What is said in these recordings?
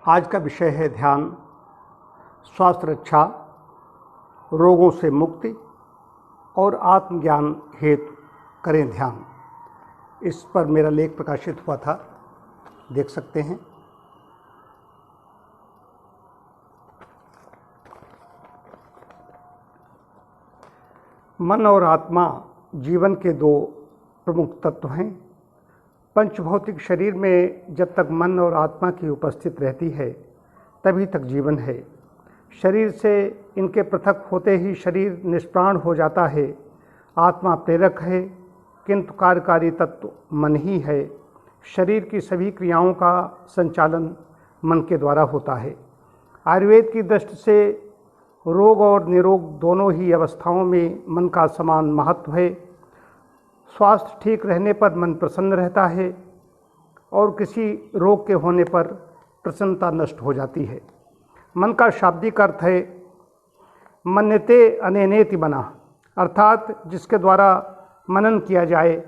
आज का विषय है ध्यान, स्वास्थ्य रक्षा, रोगों से मुक्ति और आत्मज्ञान हेतु करें ध्यान। इस पर मेरा लेख प्रकाशित हुआ था, देख सकते हैं। मन और आत्मा जीवन के दो प्रमुख तत्व हैं। पंचभौतिक शरीर में जब तक मन और आत्मा की उपस्थित रहती है तभी तक जीवन है। शरीर से इनके पृथक होते ही शरीर निष्प्राण हो जाता है। आत्मा प्रेरक है, किंतु कार्यकारी तत्व मन ही है। शरीर की सभी क्रियाओं का संचालन मन के द्वारा होता है। आयुर्वेद की दृष्टि से रोग और निरोग दोनों ही अवस्थाओं में मन का समान महत्व है। स्वास्थ्य ठीक रहने पर मन प्रसन्न रहता है और किसी रोग के होने पर प्रसन्नता नष्ट हो जाती है। मन का शाब्दिक अर्थ है मन्यते अनेनेति बना, अर्थात जिसके द्वारा मनन किया जाए।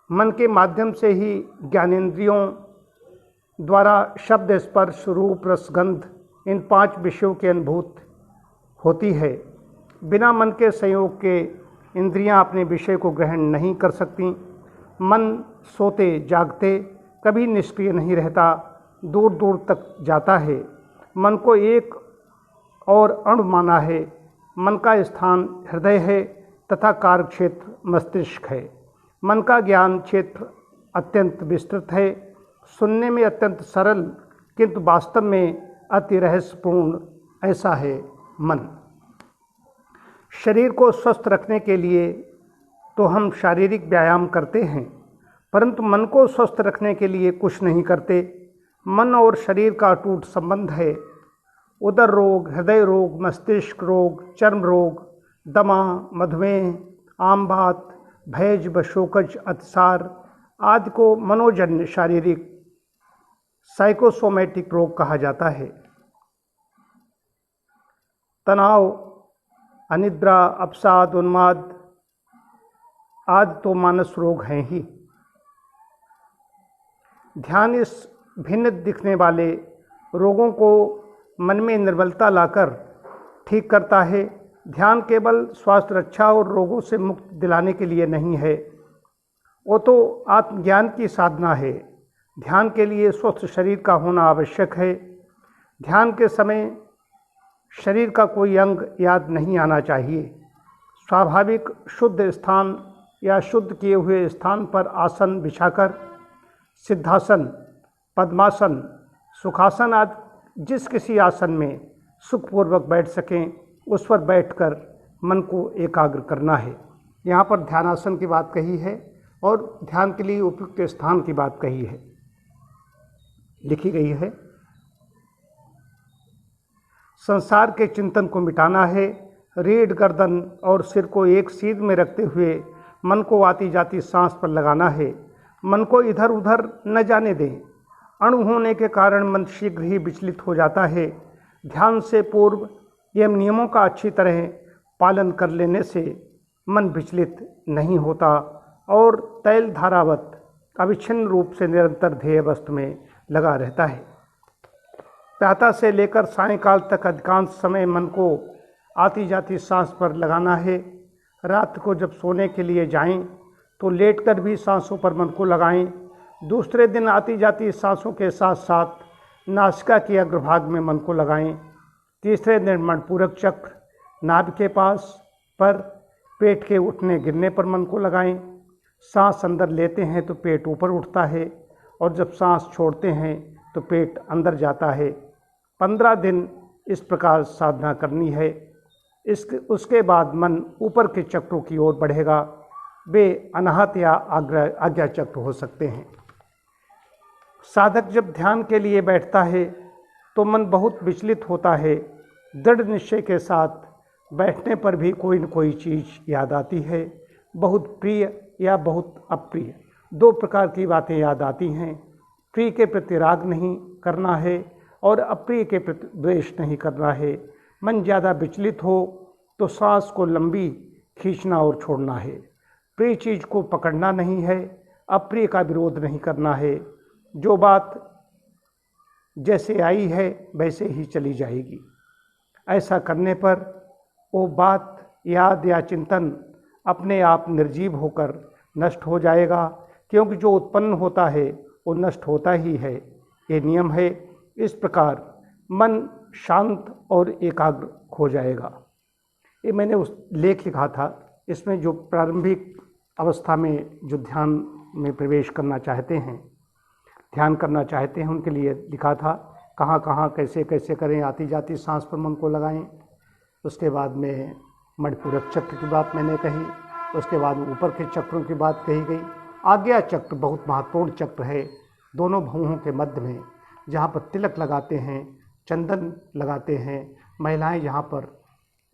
मन के माध्यम से ही ज्ञानेंद्रियों द्वारा शब्द, स्पर्श, रूप, रसगंध इन 5 विषयों की अनुभूति होती है। बिना मन के संयोग के इंद्रियां अपने विषय को ग्रहण नहीं कर सकती। मन सोते जागते कभी निष्क्रिय नहीं रहता, दूर दूर तक जाता है। मन को एक और अणु माना है। मन का स्थान हृदय है तथा कार्य क्षेत्र मस्तिष्क है। मन का ज्ञान क्षेत्र अत्यंत विस्तृत है, सुनने में अत्यंत सरल किंतु वास्तव में अति रहस्यपूर्ण ऐसा है मन। शरीर को स्वस्थ रखने के लिए तो हम शारीरिक व्यायाम करते हैं, परंतु मन को स्वस्थ रखने के लिए कुछ नहीं करते। मन और शरीर का अटूट संबंध है। उदर रोग, हृदय रोग, मस्तिष्क रोग, चर्म रोग, दमा, मधुमेह, आमबात, भैज व शोकज, अतिसार आदि को मनोजन्य शारीरिक साइकोसोमैटिक रोग कहा जाता है। तनाव, अनिद्रा, अवसाद, उन्माद आदि तो मानस रोग हैं ही। ध्यान इस भिन्न दिखने वाले रोगों को मन में निर्बलता लाकर ठीक करता है। ध्यान केवल स्वास्थ्य रक्षा और रोगों से मुक्त दिलाने के लिए नहीं है, वो तो आत्मज्ञान की साधना है। ध्यान के लिए स्वस्थ शरीर का होना आवश्यक है। ध्यान के समय शरीर का कोई अंग याद नहीं आना चाहिए। स्वाभाविक शुद्ध स्थान या शुद्ध किए हुए स्थान पर आसन बिछाकर सिद्धासन, पद्मासन, सुखासन आदि जिस किसी आसन में सुखपूर्वक बैठ सकें उस पर बैठकर मन को एकाग्र करना है। यहाँ पर ध्यानासन की बात कही है और ध्यान के लिए उपयुक्त स्थान की बात कही है, लिखी गई है। संसार के चिंतन को मिटाना है। रीढ़, गर्दन और सिर को एक सीध में रखते हुए मन को आती जाती सांस पर लगाना है। मन को इधर उधर न जाने दें। अणु होने के कारण मन शीघ्र ही विचलित हो जाता है। ध्यान से पूर्व यम नियमों का अच्छी तरह पालन कर लेने से मन विचलित नहीं होता और तैल धारावत अविच्छिन्न रूप से निरंतर ध्येय वस्तु में लगा रहता है। प्रातः से लेकर सायंकाल तक अधिकांश समय मन को आती जाती सांस पर लगाना है। रात को जब सोने के लिए जाएं तो लेटकर भी सांसों पर मन को लगाएं। दूसरे दिन आती जाती सांसों के साथ साथ नासिका के अग्रभाग में मन को लगाएं। तीसरे दिन मणिपूरक चक्र, नाभि के पास पर, पेट के उठने गिरने पर मन को लगाएं। सांस अंदर लेते हैं तो पेट ऊपर उठता है और जब सांस छोड़ते हैं तो पेट अंदर जाता है। 15 दिन इस प्रकार साधना करनी है। उसके बाद मन ऊपर के चक्रों की ओर बढ़ेगा। वे अनाहत या आज्ञा चक्र हो सकते हैं। साधक जब ध्यान के लिए बैठता है तो मन बहुत विचलित होता है। दृढ़ निश्चय के साथ बैठने पर भी कोई न कोई चीज़ याद आती है। बहुत प्रिय या बहुत अप्रिय 2 प्रकार की बातें याद आती हैं। प्रिय के प्रति राग नहीं करना है और अप्रिय के प्रति द्वेष नहीं करना है। मन ज़्यादा विचलित हो तो सांस को लंबी खींचना और छोड़ना है। प्रिय चीज़ को पकड़ना नहीं है, अप्रिय का विरोध नहीं करना है। जो बात जैसे आई है वैसे ही चली जाएगी। ऐसा करने पर वो बात, याद या चिंतन अपने आप निर्जीव होकर नष्ट हो जाएगा, क्योंकि जो उत्पन्न होता है वो नष्ट होता ही है। ये नियम है। इस प्रकार मन शांत और एकाग्र हो जाएगा। ये मैंने उस लेख लिखा था। इसमें जो प्रारंभिक अवस्था में जो ध्यान में प्रवेश करना चाहते हैं, ध्यान करना चाहते हैं, उनके लिए लिखा था। कहाँ कहाँ कैसे कैसे करें, आती जाती सांस पर मन को लगाएं। उसके बाद में मणिपूरक चक्र की बात मैंने कही। उसके बाद ऊपर के चक्रों की बात कही गई। आज्ञा चक्र बहुत महत्वपूर्ण चक्र है। दोनों भुवों के मध्य में जहाँ पर तिलक लगाते हैं, चंदन लगाते हैं, महिलाएं जहाँ पर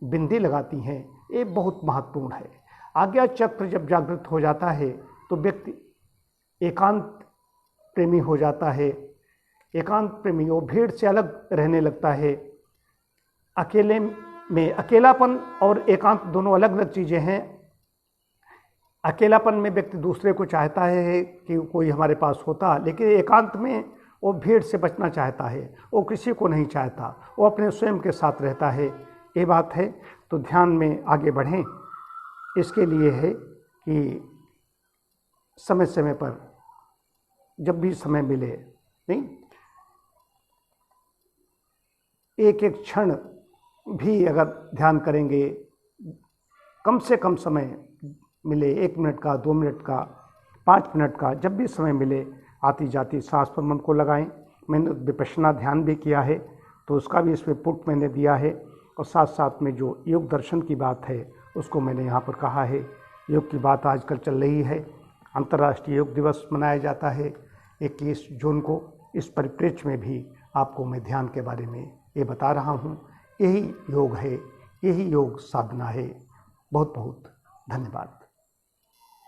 बिंदी लगाती हैं, ये बहुत महत्वपूर्ण है। आज्ञा चक्र जब जागृत हो जाता है तो व्यक्ति एकांत प्रेमी हो जाता है। एकांत प्रेमी वो भीड़ से अलग रहने लगता है। अकेले में अकेलापन और एकांत दोनों अलग अलग चीज़ें हैं। अकेलापन में व्यक्ति दूसरे को चाहता है कि कोई हमारे पास होता, लेकिन एकांत में वो भीड़ से बचना चाहता है, वो किसी को नहीं चाहता, वो अपने स्वयं के साथ रहता है। ये बात है। तो ध्यान में आगे बढ़ें, इसके लिए है कि समय समय पर जब भी समय मिले, नहीं, एक एक क्षण भी अगर ध्यान करेंगे, कम से कम समय मिले, 1 मिनट का, 2 मिनट का, 5 मिनट का, जब भी समय मिले आती जाती सांस पर मन को लगाएं। मैंने विपश्यना ध्यान भी किया है, तो उसका भी इसमें पुट मैंने दिया है। और साथ साथ में जो योग दर्शन की बात है उसको मैंने यहाँ पर कहा है। योग की बात आजकल चल रही है। अंतर्राष्ट्रीय योग दिवस मनाया जाता है 21 जून को। इस परिप्रेक्ष्य में भी आपको मैं ध्यान के बारे में ये बता रहा हूँ। यही योग है, यही योग साधना है। बहुत बहुत धन्यवाद।